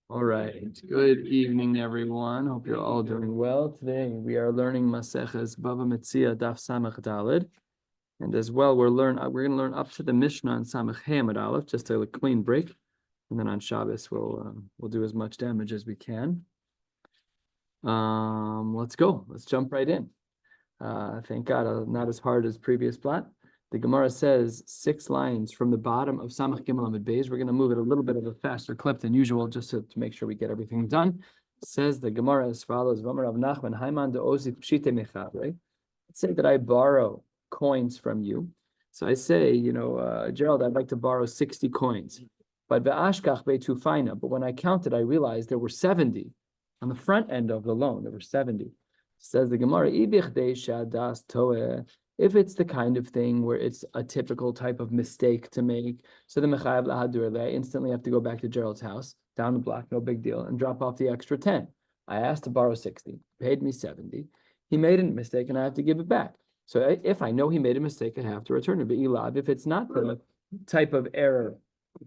All right. Good evening, everyone. Hope you're all doing well. Today we are learning Maseches Bava Metzia Daf Samach Daled, and as well we're going to learn up to the Mishnah on Samach Hey Amud Aleph, just a clean break, and then on Shabbos we'll do as much damage as we can. Let's go. Let's jump right in. Thank God, not as hard as previous plot. The Gemara says 6 lines from the bottom of Samach Gimel Amud Beis. We're going to move at a little bit of a faster clip than usual, just to make sure we get everything done. Says the Gemara as follows: V'amar Rav Nachman, Haiman de'ozik pshite mechad. Right? Let's say that I borrow coins from you. So I say, Gerald, I'd like to borrow 60 coins. But ve'ashkach be'tufaina. But when I counted, I realized there were 70 on the front end of the loan. There were 70. Says the Gemara, if it's the kind of thing where it's a typical type of mistake to make, so the mechayev lahadur, I instantly have to go back to Gerald's house, down the block, no big deal, and drop off the extra 10. I asked to borrow 60, paid me 70. He made a mistake and I have to give it back. So if I know he made a mistake, I have to return it. But ilav, if it's not the type of error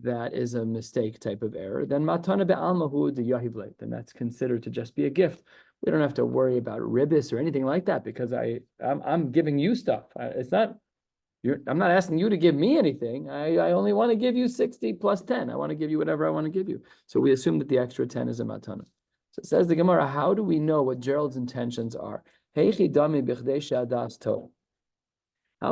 that is a mistake type of error, then matana be'almahu de yahivle, then that's considered to just be a gift. We don't have to worry about ribis or anything like that because I'm giving you stuff. I'm not asking you to give me anything. I only want to give you 60 plus 10. I want to give you whatever I want to give you. So we assume that the extra 10 is a matana. So it says the Gemara, how do we know what Gerald's intentions are? How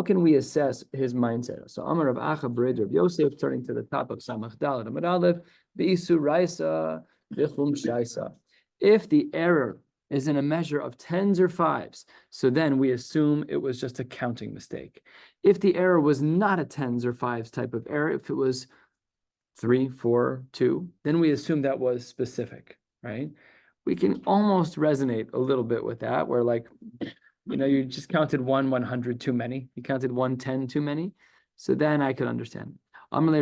can we assess his mindset? So Amar of Acha Brid of Yosef, turning to the top of Samach Daled Amud Aleph, B'isu Raisa, B'chum Shaisa. If the error is in a measure of tens or fives, so then we assume it was just a counting mistake. If the error was not a tens or fives type of error, if it was 3, 4, 2, then we assume that was specific, right? We can almost resonate a little bit with that, where you just counted 100 too many. You counted 110 too many. So then I could understand. What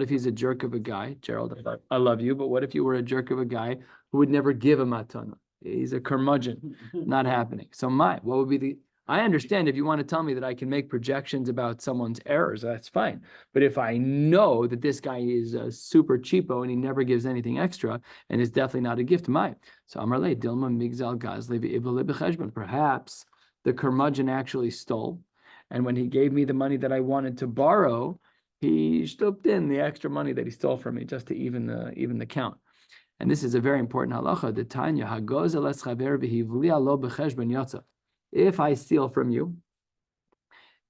if he's a jerk of a guy? Gerald, I love you, but what if you were a jerk of a guy who would never give a matana? He's a curmudgeon, not happening. So what would be I understand if you want to tell me that I can make projections about someone's errors, that's fine. But if I know that this guy is a super cheapo and he never gives anything extra and is definitely not a gift, So Amarle, Dilma Migzal Gazlevi, perhaps the curmudgeon actually stole. And when he gave me the money that I wanted to borrow, he stooped in the extra money that he stole from me just to even the count. And this is a very important halacha. The Tanya Hagoz eles chaver v'hivli alo b'cheshbon yotza. If I steal from you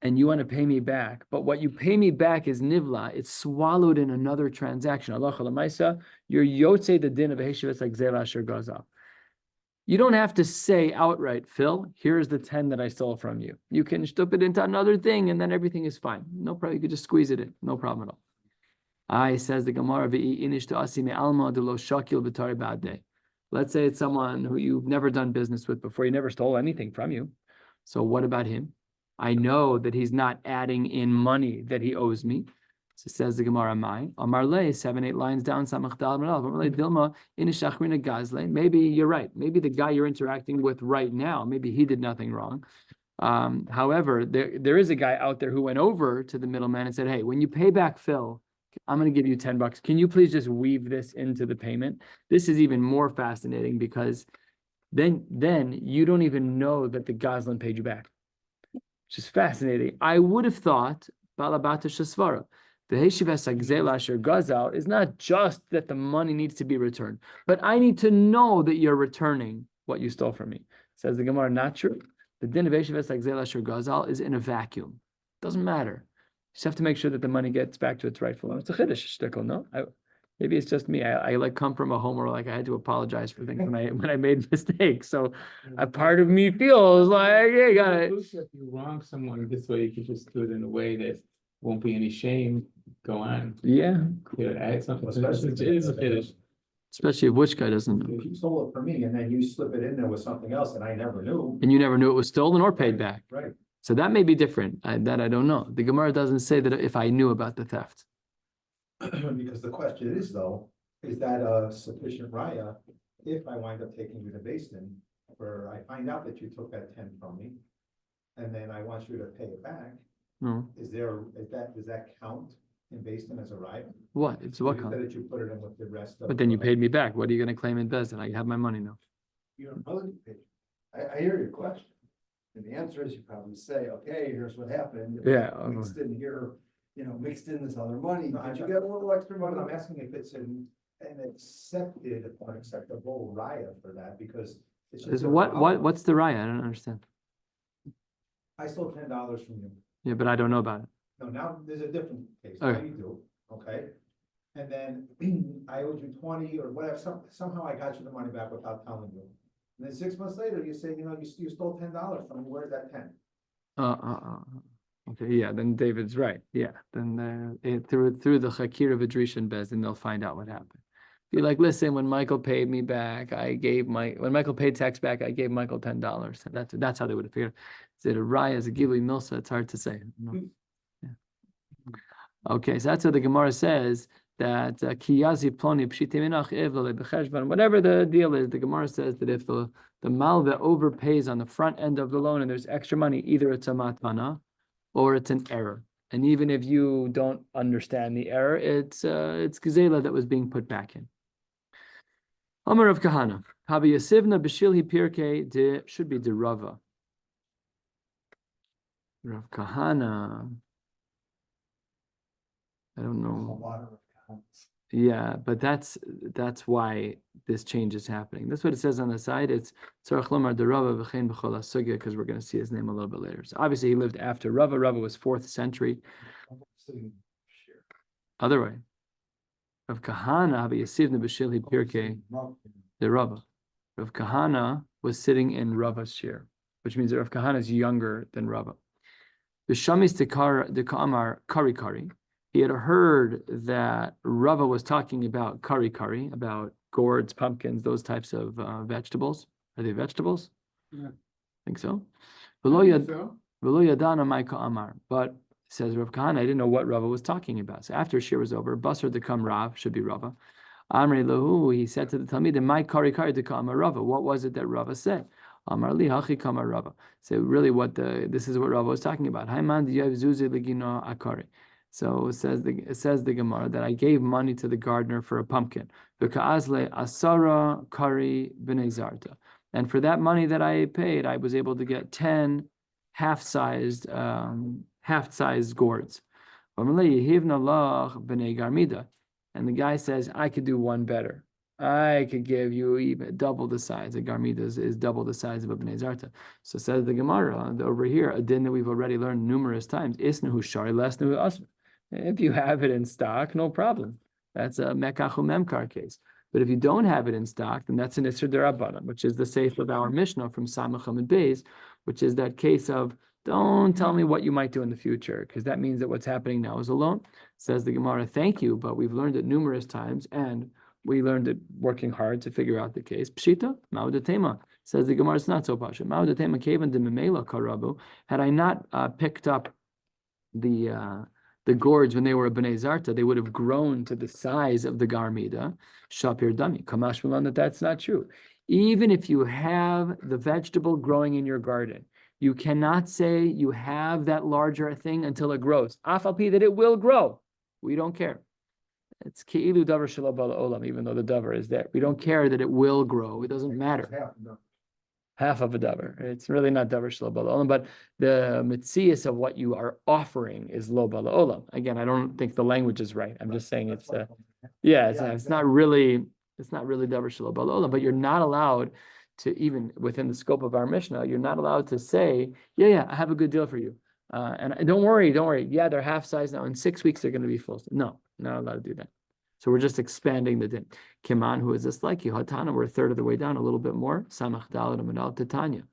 and you want to pay me back, but what you pay me back is nivla, it's swallowed in another transaction. Allah Lamaisa, you're yotze the din of heshivet like zera asher gazal. You don't have to say outright, Phil, here's the 10 that I stole from you. You can stup it into another thing and then everything is fine. No problem. You could just squeeze it in. No problem at all. Says the Gemara, let's say it's someone who you've never done business with before. He never stole anything from you. So what about him? I know that he's not adding in money that he owes me. So says the Gemara, Amarle, 7-8 lines down, maybe you're right. Maybe the guy you're interacting with right now, maybe he did nothing wrong. However, there is a guy out there who went over to the middleman and said, hey, when you pay back Phil, I'm going to give you $10. Can you please just weave this into the payment? This is even more fascinating because then you don't even know that the Goslin paid you back. Which is fascinating. I would have thought Balabata Shasvara. The Heshivas Agzelasher Gazal is not just that the money needs to be returned, but I need to know that you're returning what you stole from me. Says the Gemara, not true. The din of Heshivas Agzelasher Gazal is in a vacuum. Doesn't matter. You just have to make sure that the money gets back to its rightful owner. It's a chiddush shtickle, no? Maybe it's just me. I come from a home where I had to apologize for things when I made mistakes. So a part of me feels like, hey, you got it. If you wrong someone this way, you could just do it in a way that won't be any shame. Go on. Yeah. Add something. It is a finish. Especially if which guy doesn't know. If you stole it from me and then you slip it in there with something else and I never knew. And you never knew it was stolen or paid back. Right. So that may be different. That I don't know. The Gemara doesn't say that if I knew about the theft. Because the question is though, is that a sufficient raya if I wind up taking you to Basin where I find out that you took that 10 from me and then I want you to pay it back? No. Is that count in based on as a raya? What? It's what You kind? said that you put it in with the rest of. But then you paid me back. What are you gonna claim in Bezdin? I have my money now. You're ability page. I hear your question. And the answer is you probably say, okay, here's what happened. It was Yeah, Mixed in here, mixed in this other money. No, Did you I- get a little extra But money? I'm asking if it's an accepted or acceptable raya for that, because it's just. Is a what dollar. what's the raya? I don't understand. I stole $10 from you. Yeah, but I don't know about it. No, now there's a different case. Now Okay. you do, okay? And then I owed you 20 or whatever, somehow I got you the money back without telling you. And then 6 months later, you say, you stole $10 from me, where's that 10? Okay, yeah, then David's right. Yeah, then through the Chakir of Idrish and Bez, then they'll find out what happened. Be like, listen, when Michael paid me back, when Michael paid tax back, I gave Michael $10. That's how they would have figured. Is it a raya, is it gilui milsa? It's hard to say. No. Yeah. Okay, so that's what the Gemara says, that kiyazi ploni pshite minach ivle becheshban. Whatever the deal is, the Gemara says that if the malva overpays on the front end of the loan and there's extra money, either it's a matana or it's an error. And even if you don't understand the error, it's gezela that was being put back in. Amar of Kahana, Habi Yasivna B'Shilhi Pirke de should be de Rava. Rav Kahana. I don't A know. lot of accounts. Yeah, but that's why this change is happening. That's what it says on the side. It's Tzarech Lomar de Rava v'chein b'chol hasugya, because we're going to see his name a little bit later. So obviously he lived after Rava. Rava was 4th century. Other way. Rav Kahana Habi Yasivna B'Shilhi Pirke de Rava. Rav Kahana was sitting in Rava's chair, which means that Rav Kahana is younger than Rava. B'Shamis de Ka'amar Kari Kari. He had heard that Rava was talking about kari, about gourds, pumpkins, those types of vegetables. Are they vegetables? Yeah. Think so. So, V'lo yadana mai ka'amar. But says Rav Kahana, I didn't know what Rava was talking about. So after shiur was over, Basar de Kam Rav, should be Rava. Amri lahu, he said to the Talmid, my kari de Ka'amar Rava. What was it that Rava said? Amar li hachi kamar Rava. So really this is what Rava was talking about. Haiman diyav zuzi legino akari. So it says the Gemara that I gave money to the gardener for a pumpkin. V'ka'azle asara kari b'nei zarta. And for that money that I paid, I was able to get 10 half-sized gourds. And the guy says, I could do one better. I could give you even double the size. A garmida is double the size of a bnei zarta. So says the Gemara over here, a din that we've already learned numerous times. Isnahu shari, lesnahu asr. If you have it in stock, no problem. That's a mekachu memkar case. But if you don't have it in stock, then that's an isser derabanan, which is the safe of our Mishnah from Samacham and Beis, which is that case of don't tell me what you might do in the future, because that means that what's happening now is a loan. Says the Gemara, thank you, but we've learned it numerous times, and we learned it working hard to figure out the case. Pshita, ma'udatema. Says the Gemara, it's not so pasha. Ma'udatema kevan de memela karabu. Had I not picked up the gourds when they were a bnei zarta, they would have grown to the size of the garmida. Shapir dami. Kamash milan, that's not true. Even if you have the vegetable growing in your garden, you cannot say you have that larger thing until it grows. Afalpi, that it will grow. We don't care. It's ki'ilu davar shelo bala olam, even though the davar is there. We don't care that it will grow. It doesn't matter. Half of a davar. It's really not davar shelo bala olam, but the metzias of what you are offering is lo bala olam. Again, I don't think the language is right. I'm just saying it's not really davar shelo bala olam, but you're not allowed to, even within the scope of our Mishnah, you're not allowed to say, I have a good deal for you. And don't worry. Yeah, they're half size now. In 6 weeks, they're going to be full. No, not allowed to do that. So we're just expanding the din. Kiman, who is this like you? Hatana, we're a third of the way down, a little bit more. Samach dalad amadal titania.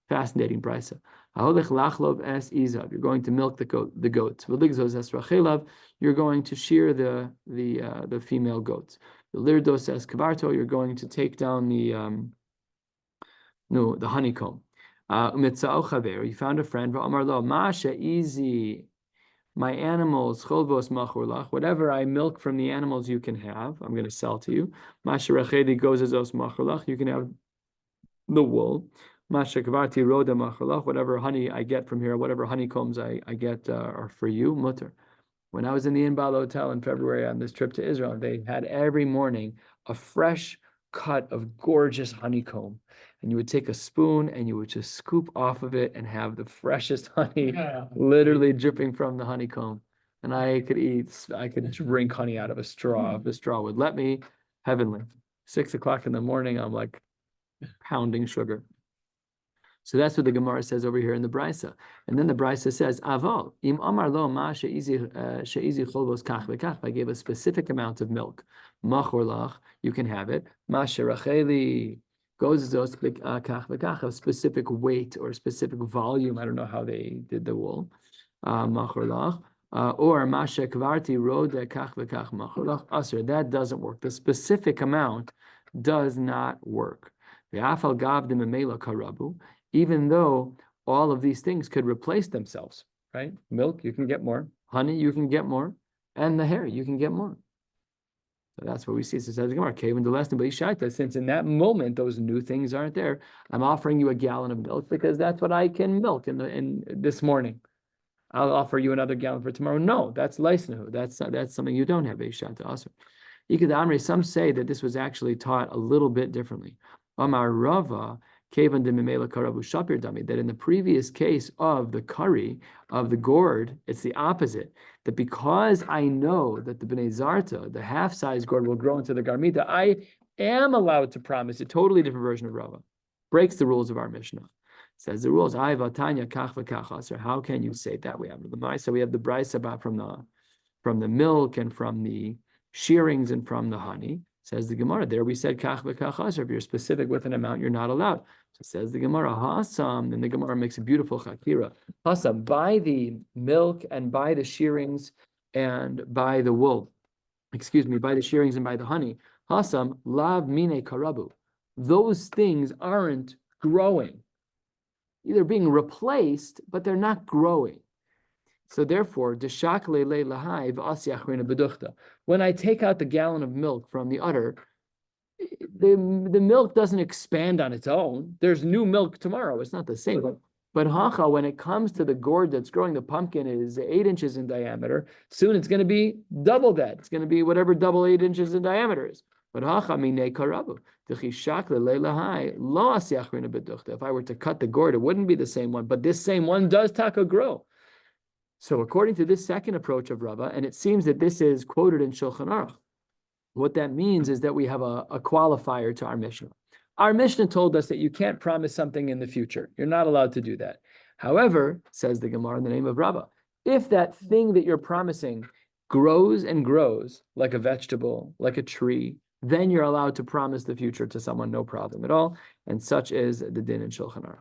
Fascinating brisa. Aholech lachlov es izav. You're going to milk the goats. V'ligzos es rachelav. You're going to shear the female goats. Lirdos es kavarto. You're going to take down the honeycomb. You found a friend. Masha easy. My animals, cholvos machurlach, whatever I milk from the animals you can have, I'm going to sell to you. Masha rechedi gozezos machurlach, you can have the wool. Whatever honey I get from here, whatever honeycombs I get are for you, mutter. When I was in the Inbal Hotel in February on this trip to Israel, they had every morning a fresh cut of gorgeous honeycomb. And you would take a spoon and you would just scoop off of it and have the freshest honey literally dripping from the honeycomb. And I could drink honey out of a straw if the straw would let me. Heavenly. 6 o'clock in the morning, I'm like pounding sugar. So that's what the Gemara says over here in the Brisa. And then the Brisa says, Aval, im amar lo ma she'izi cholvos kach v'kach. If I gave a specific amount of milk, machor lach, you can have it. Ma sheracheli goes zos kach v'kach, a specific weight or specific volume. I don't know how they did the wool. Machor lach. Or ma shekvarti rode kach v'kach machor lach aser. That doesn't work. The specific amount does not work. V'afal gav de memela karabu. Even though all of these things could replace themselves, right? Milk, you can get more. Honey, you can get more. And the hair, you can get more. So that's what we see. So it says, since in that moment, those new things aren't there, I'm offering you a gallon of milk because that's what I can milk in this morning. I'll offer you another gallon for tomorrow. No, that's leisnahu. That's something you don't have. Some say that this was actually taught a little bit differently. Amar Rava, that in the previous case of the curry, of the gourd, it's the opposite. That because I know that the Bnei Zarta, the half-size gourd, will grow into the garmita, I am allowed to promise a totally different version of Rava. Breaks the rules of our Mishnah. Says the rules, how can you say that? We have the Brisa, we have the Brisa about from the milk and from the shearings and from the honey. Says the Gemara, there we said kach v'kach aser. If you're specific with an amount, you're not allowed. So says the Gemara, hasam, and the Gemara makes a beautiful chakira. Hasam, by the milk and by the shearings and by the wool, by the shearings and by the honey, hasam, lav mine karabu. Those things aren't growing. They're being replaced, but they're not growing. So therefore, when I take out the gallon of milk from the udder, the milk doesn't expand on its own. There's new milk tomorrow. It's not the same. But hacha, when it comes to the gourd that's growing, the pumpkin is 8 inches in diameter. Soon it's going to be double that. It's going to be whatever double 8 inches in diameter is. But hacha mine karabu. If I were to cut the gourd, it wouldn't be the same one. But this same one does taka grow. So according to this second approach of Rava, and it seems that this is quoted in Shulchan Aruch, what that means is that we have a qualifier to our Mishnah. Our Mishnah told us that you can't promise something in the future. You're not allowed to do that. However, says the Gemara in the name of Rava, if that thing that you're promising grows and grows like a vegetable, like a tree, then you're allowed to promise the future to someone, no problem at all. And such is the din in Shulchan Aruch.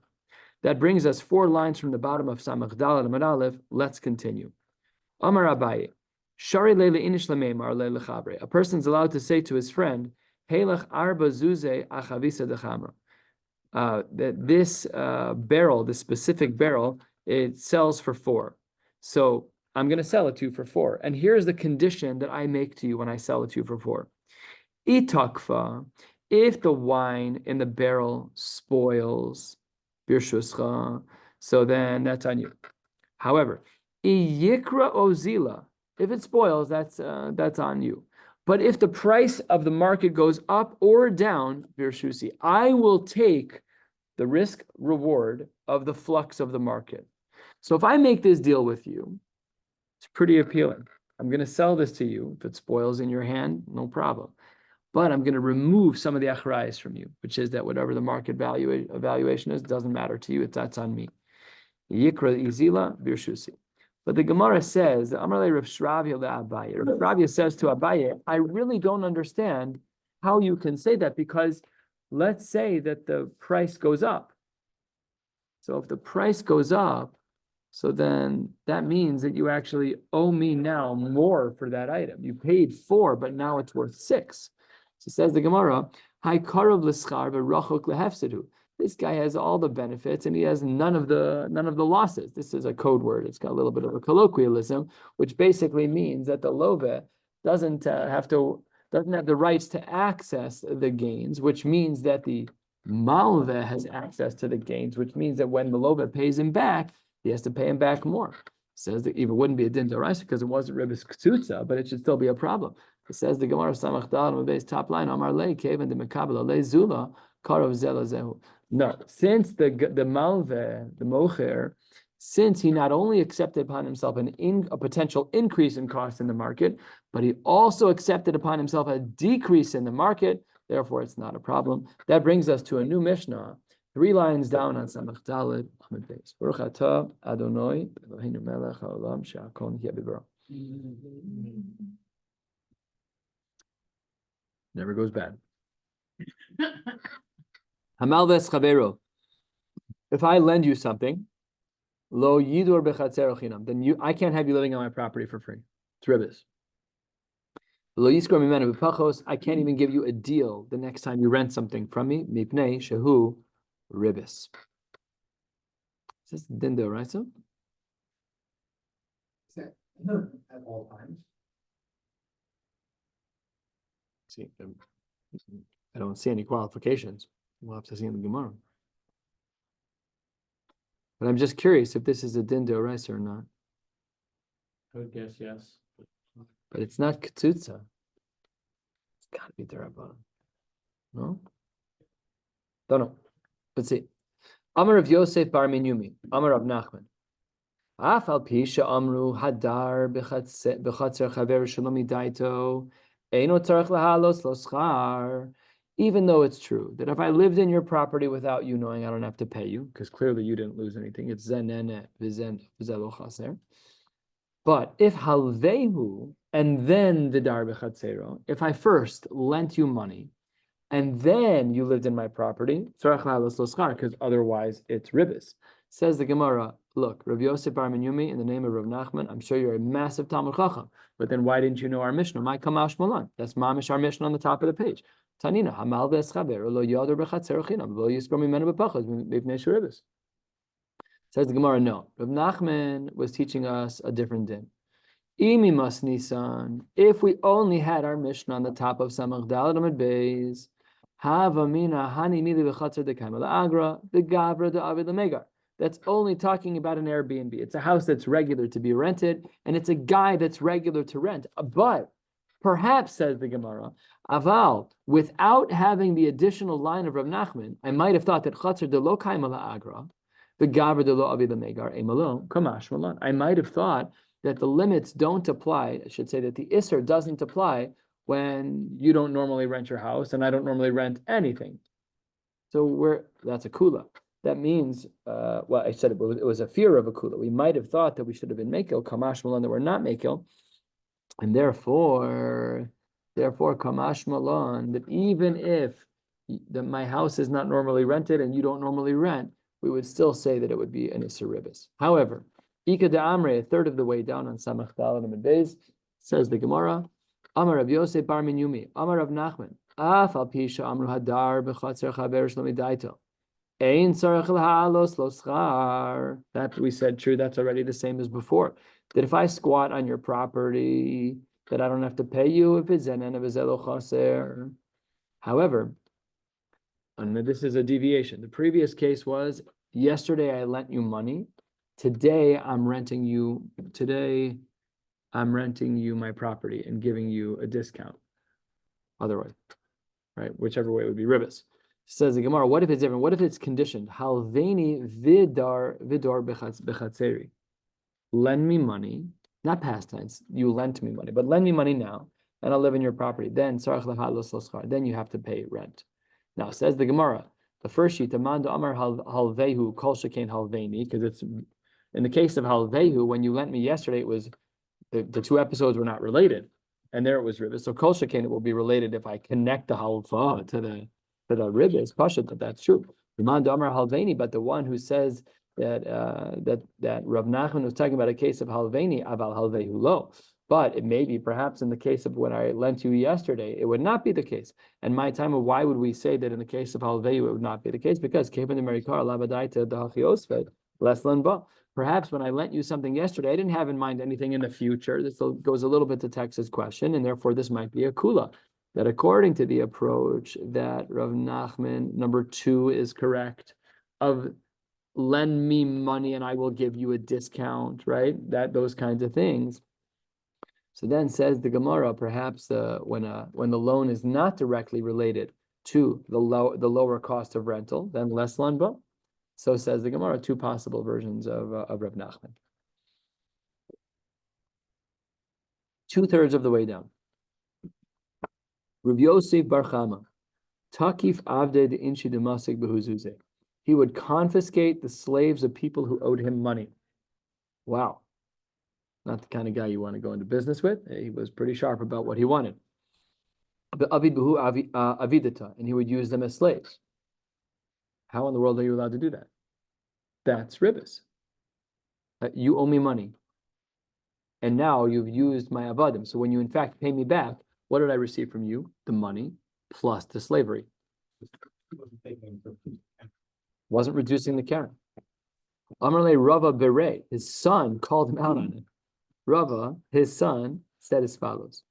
That brings us 4 lines from the bottom of Samach Daled Amud Aleph. Let's continue. Amar Abaye, Shari leile inish lemeimar leile chabre. A person's allowed to say to his friend, Heilach arba zuze achavisa dechamra. That this barrel, this specific barrel, it sells for 4. So I'm going to sell it to you for 4. And here's the condition that I make to you when I sell it to you for 4. Itakfa, if the wine in the barrel spoils, birshuscha, so then that's on you. However, iyikra ozila, if it spoils, that's on you. But if the price of the market goes up or down, birshusi, I will take the risk reward of the flux of the market. So if I make this deal with you, it's pretty appealing. I'm going to sell this to you. If it spoils in your hand, no problem. But I'm going to remove some of the achrayas from you, which is that whatever the market evaluation is, doesn't matter to you. That's on me. Yikra izila birshusi. But the Gemara says, Amarle Rav Shravya le'Abaye. Rav Shravya says to Abaye, I really don't understand how you can say that, because let's say that the price goes up. So if the price goes up, so then that means that you actually owe me now more for that item. You paid 4, but now it's worth 6. So says the Gemara, Hai karav l'schar v'rachok lehefsedu. This guy has all the benefits and he has none of the losses. This is a code word. It's got a little bit of a colloquialism, which basically means that the love doesn't have the rights to access the gains, which means that the Malve has access to the gains, which means that when the Lova pays him back, he has to pay him back more. Says that even wouldn't be a din d'oraisa because it wasn't Rebbe's Ktutza, but it should still be a problem. It says the Gemara Samach Dal on the base top line, Amar Le, Kevin the Mekabel Le Zula, Karov Zela Zehu. No, since the Malve, the Mocher, since he not only accepted upon himself a potential increase in cost in the market, but he also accepted upon himself a decrease in the market, therefore it's not a problem. That brings us to a new Mishnah, 3 lines down on Samach Daled Amud Beis. Baruch atah Adonai Eloheinu melech haolam she'akol nihya b'baro. Never goes bad. Hamalves chavero. If I lend you something, lo yidur bechatzer chinam, then I can't have you living on my property for free. It's ribis. Lo yiskor mimenu b'pachos, I can't even give you a deal the next time you rent something from me. Mipnei shehu ribis. Is this din d'oraisa? At all times. See, I don't see any qualifications. We'll have to see in the Gemara. But I'm just curious if this is a din d'oraisa or not. I would guess yes. But it's not Ketzutza. It's got to be Derabanan. No? Don't know. Let's see. Amar of Yosef bar Minyumi. Amar of Nachman. Afal pisha amru hadar bechatzer chaver shalomi daito eino tzarech lahalos lo schar. Even though it's true that if I lived in your property without you knowing, I don't have to pay you, because clearly you didn't lose anything. It's zenene v'zen v'zelo chaser. But if halvehu and then the dar bechatzero, if I first lent you money and then you lived in my property, because otherwise it's ribis. Says the Gemara, look, Rav Yosef bar Minyumi, in the name of Rav Nachman, I'm sure you're a massive Talmud Chacham, but then why didn't you know our Mishnah? My Kamash Malan. That's mamish our Mishnah on the top of the page. Tanina, Hamal ve'eschaber, lo yodor bechatzero chinam, lo yiskor mimenu b'pachos, mipnei shuribis. Says the Gemara, no. Rav Nachman was teaching us a different din. Imi mas nisan, if we only had our Mishnah on the top of Samach Daled Amud Beis, hava mina hani mili b'chatzer dekaim la'agra, the gavra de avid l'megar. That's only talking about an Airbnb. It's a house that's regular to be rented, and it's a guy that's regular to rent. But perhaps, says the Gemara, aval, without having the additional line of Rav Nachman, I might have thought that chatzer de lo kaim la'agra, the gavra de lo avid l'megar, emalo kamash malan. I might have thought that the limits don't apply, I should say that the Isser doesn't apply when you don't normally rent your house and I don't normally rent anything. So that's a kula. That means, well, I said it was a fear of a kula. We might have thought that we should have been mekel, kamash malan, that we're not mekel. And therefore kamash malan, that even if my house is not normally rented and you don't normally rent, we would still say that it would be an Isser ribis. However, Ika de Amre, a third of the way down on Samach Daled Amud Beis, says the Gemara, Amar Rav Yosef bar Minyumi, Amar Rav Nachman, Afal pisha amru hadar bechatzer chaver shlomi daito, ein tzarech lahalos lo schar. That we said true. That's already the same as before. That if I squat on your property, that I don't have to pay you if it's zenen of zelo chaser. However, and this is a deviation. The previous case was yesterday I lent you money. Today I'm renting you my property and giving you a discount. Otherwise, right? Whichever way would be ribis. Says the Gemara, what if it's different? What if it's conditioned? Halveni vidor bechatzeri. Lend me money, not past tense, you lent me money, but lend me money now, and I'll live in your property. Then then you have to pay rent. Now says the Gemara, the first sheet, Amanda Amar halvehu kol shekain halveni, because it's in the case of halvehu, when you lent me yesterday, it was the 2 episodes were not related, and there it was ribis. So kol shekain, it will be related if I connect the halva to the ribis. Pashat, that's true. Amanda Amar halveni, but the one who says that Rav Nachman was talking about a case of halveni, aval halvehu lo. But it may be perhaps in the case of when I lent you yesterday, it would not be the case. And my time, why would we say that in the case of halvehu it would not be the case? Because perhaps when I lent you something yesterday, I didn't have in mind anything in the future. This goes a little bit to Texas question, and therefore this might be a kula. that according to the approach that Rav Nachman, number 2 is correct, of lend me money and I will give you a discount, right? Those kinds of things. So then says the Gemara, perhaps when the loan is not directly related to the lower cost of rental, then less lanba. So says the Gemara, 2 possible versions of Rav Nachman. 2/3 of the way down. Rav Yosef Bar Chama, Takif Avde de Inchi de Masik Behuzuze. He would confiscate the slaves of people who owed him money. Wow. Not the kind of guy you want to go into business with. He was pretty sharp about what he wanted. Avid Behu Avidata, and he would use them as slaves. How in the world are you allowed to do that? That's ribis. You owe me money. And now you've used my avadim. So when you in fact pay me back, what did I receive from you? The money plus the slavery. Wasn't reducing the Karen. Amarle Rava Bere, his son called him out on it. Rava, his son, said as follows.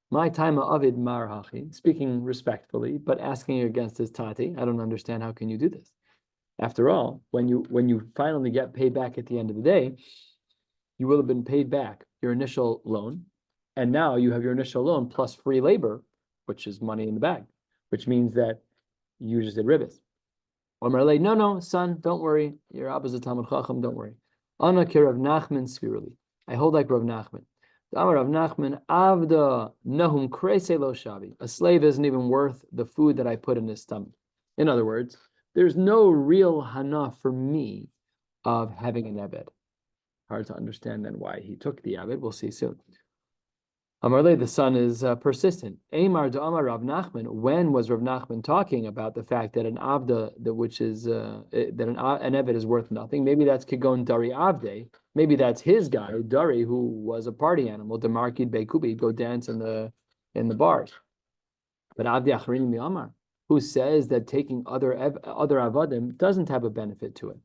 My time avid marhachi, speaking respectfully, but asking against his tati. I don't understand, how can you do this? After all, when you finally get paid back at the end of the day, you will have been paid back your initial loan, and now you have your initial loan plus free labor, which is money in the bag, which means that you just did ribis. Omerle, no, son, don't worry. Your Abba's a Talmud Chacham, don't worry. Ana ki Rav Nachman spirally. I hold like Rav Nachman. Amar Rav Nachman, Avda nahum krese lo shavi. A slave isn't even worth the food that I put in his stomach. In other words, there's no real hana for me of having an eved. Hard to understand then why he took the eved. We'll see soon. Amarle, the son is persistent. Eimar de Amar Rav Nachman. When was Rav Nachman talking about the fact that an avda, which is that an eved is worth nothing? Maybe that's Kigon Dari Avde. Maybe that's his guy, Dari, who was a party animal. Demarkid Beikubi, go dance in the bars. But Avdi Acharin Mi'amar, who says that taking other avadim doesn't have a benefit to it.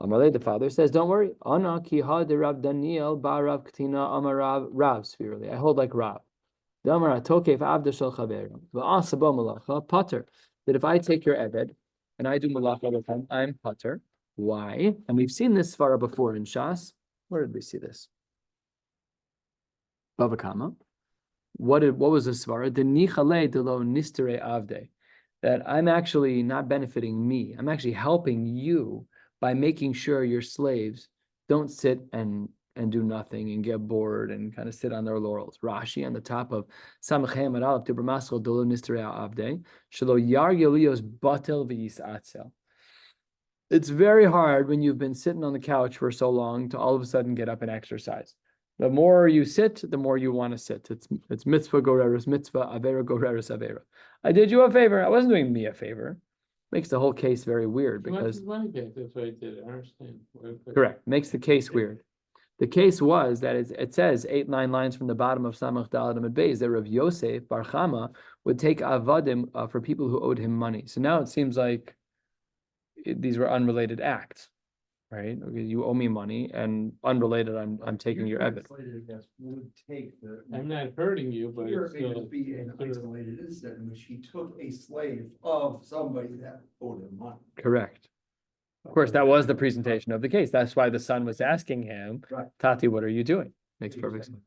Amalei, the father says, don't worry. Ana ki ha de Rav Daniel ba Rav Ktina amar Rav spherically. I hold like Rav. Damar atokef avda shel chaverim va'asabo malacha pater. That if I take your eved and I do malacha with him, I'm pater. Why? And we've seen this svara before in Shas. Where did we see this? Bava Kama. What was the svara? The nichale de lo nistere avde. That I'm actually not benefiting me. I'm actually helping you by making sure your slaves don't sit and do nothing and get bored and kind of sit on their laurels. Rashi on the top of Samachem and Aleph Tibur Maskal Dolo Nistere Avde Shelo Yar Yelios Batel V'Yis Atzel. It's very hard when you've been sitting on the couch for so long to all of a sudden get up and exercise. The more you sit, the more you want to sit. It's mitzvah goreris mitzvah, avera goreris avera. I did you a favor. I wasn't doing me a favor. Makes the whole case very weird because that's why I did it. I understand. Correct. Makes the case weird. The case was that it says 8-9 lines from the bottom of Samach Dalet Amud Beis that Rav Yosef Bar Chama would take avadim for people who owed him money. So now it seems like these were unrelated acts, right? Okay, you owe me money, and unrelated, I'm taking your eved. Would take the. I'm not hurting you, but Here it's it would still. be an isolated incident in which he took a slave of somebody that owed him money. Correct. Of course, that was the presentation of the case. That's why the son was asking him, Right. Tati, what are you doing? Makes perfect sense.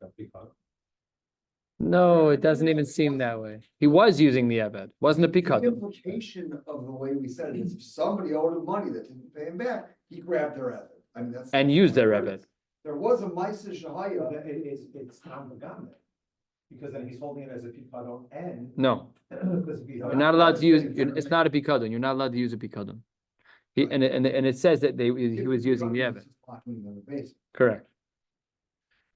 No, it doesn't even seem that way. He was using the eved. Wasn't a The pikadon. implication of the way we said it is if somebody owed him money that didn't pay him back, he grabbed their eved. I mean, that's. And used their eved. There was a Maseches Shahaya. It's Tom Pagam then, because then he's holding it as a picadon and. No, Because if you're not allowed to use. It's not a pikadon. You're not allowed to use a pikadon. And it says that he was using the eved. Correct.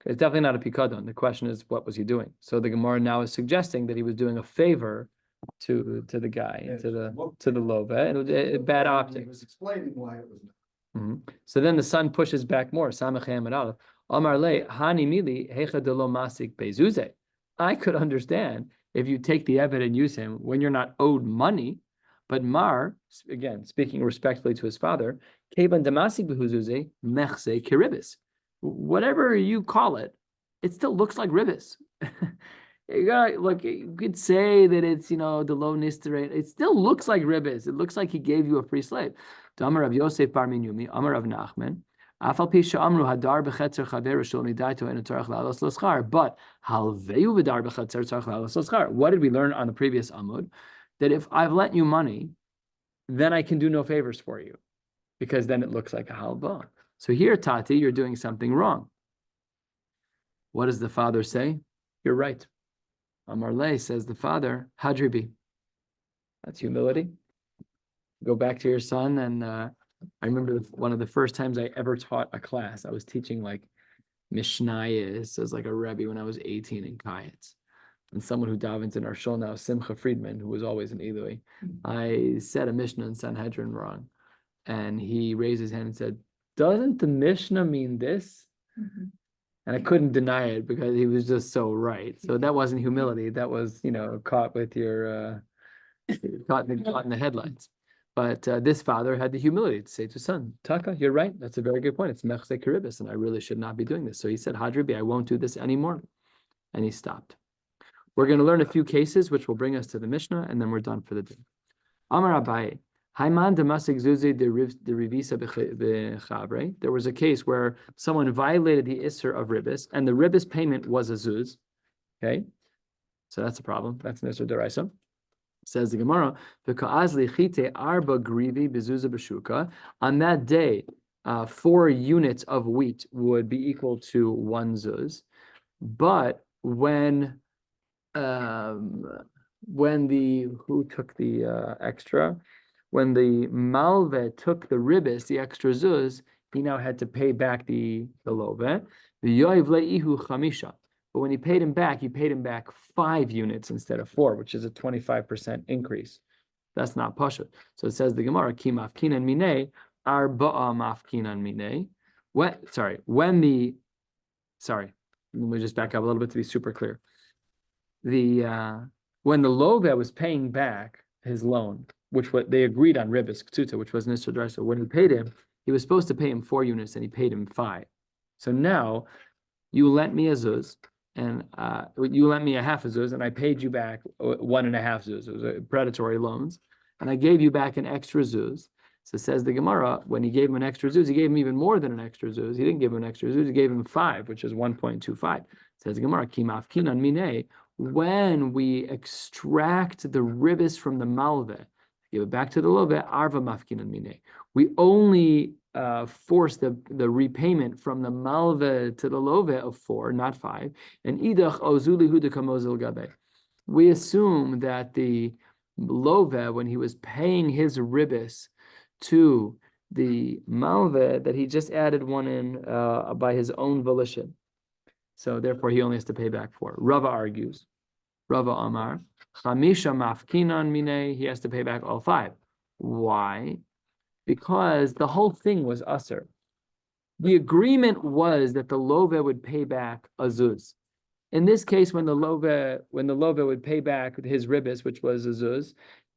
It's definitely not a pikadon. The question is, what was he doing? So the Gemara now is suggesting that he was doing a favor to the guy, to the lova, and bad He optics. was explaining why it was. So then the son pushes back more. Samachem and Aleph. Amar le hani mili hecha de lo masik bezuze. I could understand if you take the eved and use him when you're not owed money, but Mar, again speaking respectfully to his father, kevan damasik bezuze mechse kiribis. Whatever you call it, it still looks like ribis. Look, you could say that it's, the low nisterate. It still looks like ribbis. It looks like he gave you a free slave. Amar Rav Yosef bar Minyumi, Amar Rav Nachman. But halveyu v'dar b'chatzer tzarich la'alos l'schar. What did we learn on the previous amud? That if I've lent you money, then I can do no favors for you, because then it looks like a halva. So here, Tati, you're doing something wrong. What does the father say? You're right. Amar Le, says the father, Hadribi. That's humility. Go back to your son, and I remember one of the first times I ever taught a class. I was teaching like Mishnayos as like a Rebbe when I was 18 in Kayetz. And someone who davens in our shul now, Simcha Friedman, who was always an Eloi, I said a Mishnah in Sanhedrin wrong. And he raised his hand and said, doesn't the Mishnah mean this? And I couldn't deny it because he was just so right. So that wasn't humility. That was, caught with your, caught in the headlines. But this father had the humility to say to son, Taka, you're right. That's a very good point. It's Mechse Karibis, and I really should not be doing this. So he said, Hadribi, I won't do this anymore. And he stopped. We're going to learn a few cases, which will bring us to the Mishnah, and then we're done for the day. Amar Abaye, Haiman demasik zuzi de rivisa bechavre. There was a case where someone violated the isser of ribis, and the ribis payment was a zuz. Okay, so that's a problem. That's an isser deraisa. Says the Gemara, arba grivi bezuza b'shuka. On that day, 4 units of wheat would be equal to 1 zuz. But when who took the extra? When the malve took the ribis, the extra zuz, he now had to pay back the love. The yoiv leihu chamisha. But when he paid him back 5 units instead of 4, which is a 25% increase. That's not pashut. So it says the Gemara, ki mafkinan minei, arba'a mafkinan minei. Let me just back up a little bit to be super clear. When the Love was paying back his loan, which what they agreed on ribis ktuta, which was nisra d'oraisa, when he paid him, he was supposed to pay him 4 units, and he paid him 5. So now you lent me a zuz, and you lent me a half a zuz, and I paid you back 1.5 zuz. It was predatory loans, and I gave you back an extra zuz. So says the Gemara, when he gave him an extra zuz, he gave him even more than an extra zuz. He didn't give him an extra zuz, he gave him 5, which is 1.25. Says the Gemara, kimaf kinan minei. When we extract the ribis from the malve, give it back to the love, arva mafkinan minei. We only force the repayment from the malve to the love of 4, not 5. And idach ozuli huda kamozil gabe. We assume that the love, when he was paying his ribis to the malve, that he just added one in by his own volition. So therefore, he only has to pay back 4. Rava argues. Rava Amar, Chamisha mafkinan minei. He has to pay back all 5. Why? Because the whole thing was usher. The agreement was that the love would pay back a zuz. In this case, when the love would pay back his ribis, which was a zuz,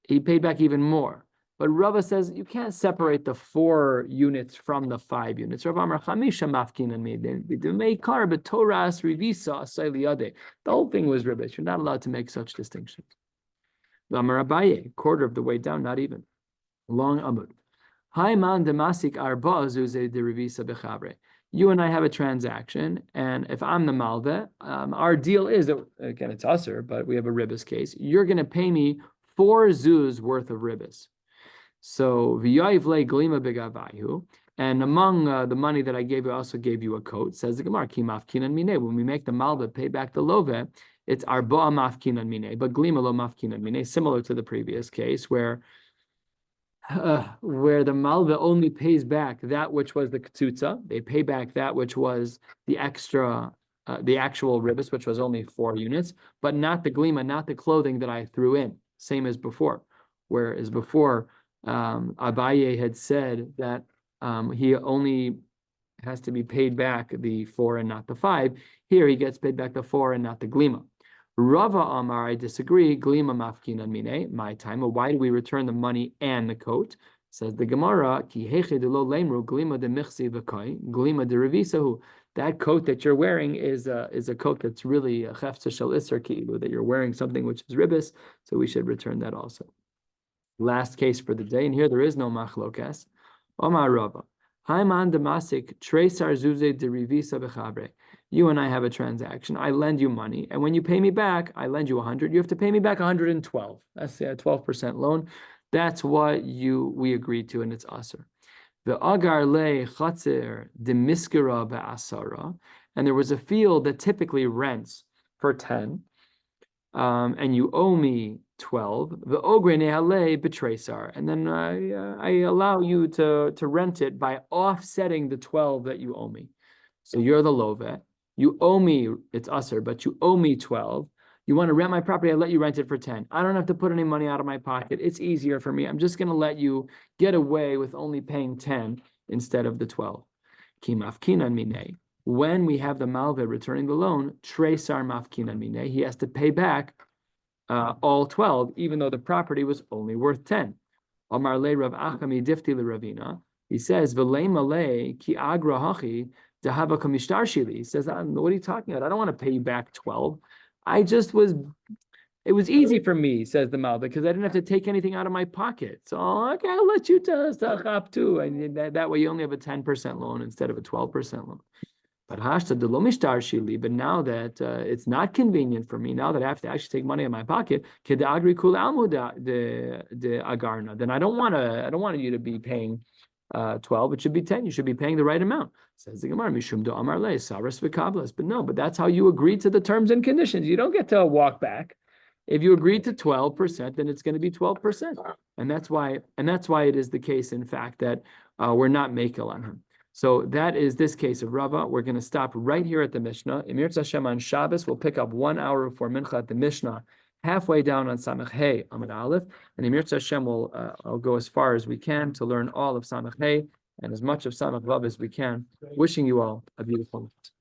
he paid back even more. But Rava says you can't separate the 4 units from the 5 units. Rava Amar Chamisha mafkinan meikar b'toras rivisa asayliade. The whole thing was ribis. You're not allowed to make such distinctions. Amar Abaye, quarter of the way down, not even. Long amud. Haiman demasik arba zuze de rivisa bechabre. You and I have a transaction, and if I'm the malve, our deal is that, again, it's usher, but we have a ribis case. You're going to pay me 4 zuz worth of ribis. So v'yayiv le glima begavayu, and among the money that I gave you, I also gave you a coat. Says the Gemara, ki mafkinan minei. When we make the malva pay back the love, it's arba'a mafkinan minei, but glima lo mafkinan minei. Similar to the previous case, where the malva only pays back that which was the ketutza. They pay back that which was the extra, the actual ribis, which was only 4 units, but not the glima, not the clothing that I threw in. Same as before. Whereas before, Abaye had said that he only has to be paid back the 4 and not the 5. Here he gets paid back the 4 and not the glima. Rava Amar, I disagree. Glima mafkinan minei, my time. Why do we return the money and the coat? Says the Gemara, ki heche de lo lemru glima de michsi v'kai, glima de revisahu. that coat that you're wearing is a coat that's really a chefza shel iser ki'ilu, that you're wearing something which is ribis, so we should return that also. Last case for the day, and here there is no machlokas. Omar Rava, Haiman demasik tresar zuze de rivisa bechabre. You and I have a transaction. I lend you money, and when you pay me back, I lend you 100. You have to pay me back 112. That's a 12% loan. That's what we agreed to, and it's aser. The agar le chatzer de miskira be'asara, and there was a field that typically rents for 10, and you owe me 12. The ogre nehale betresar, and then I allow you to rent it by offsetting the 12 that you owe me. So you're the lovet. You owe me, it's aser, but you owe me 12. You want to rent my property, I let you rent it for 10. I don't have to put any money out of my pocket. It's easier for me. I'm just going to let you get away with only paying 10 instead of the 12. Ki mafkinan minei. When we have the malve returning the loan, tresar mafkinan minei, he has to pay back all 12, even though the property was only worth 10. Amar le Rav Achami difti le Ravina. He says, V'lei malei ki agra hachi dehava kamishtar shili. He says, what are you talking about? I don't want to pay you back 12. It was easy for me, says the Mal, because I didn't have to take anything out of my pocket. So, okay, I'll let you tachap too. And that way you only have a 10% loan instead of a 12% loan. But but now that it's not convenient for me, now that I have to actually take money out of my pocket, then I don't want you to be paying 12, it should be 10. You should be paying the right amount. Says the Gemara, Mishum do Amar le, Saras v'Kablas. But no, but that's how you agreed to the terms and conditions. You don't get to walk back. If you agreed to 12%, then it's going to be 12%. And that's why it is the case, in fact, that we're not makel on him. So that is this case of Rava. We're going to stop right here at the Mishnah. Emir Hashem on Shabbos, we'll pick up 1 hour before Mincha at the Mishnah, halfway down on Samech Hey Amud Aleph, and Emir Hashem will I'll go as far as we can to learn all of Samech Hey and as much of Samech Vav as we can. Wishing you all a beautiful night.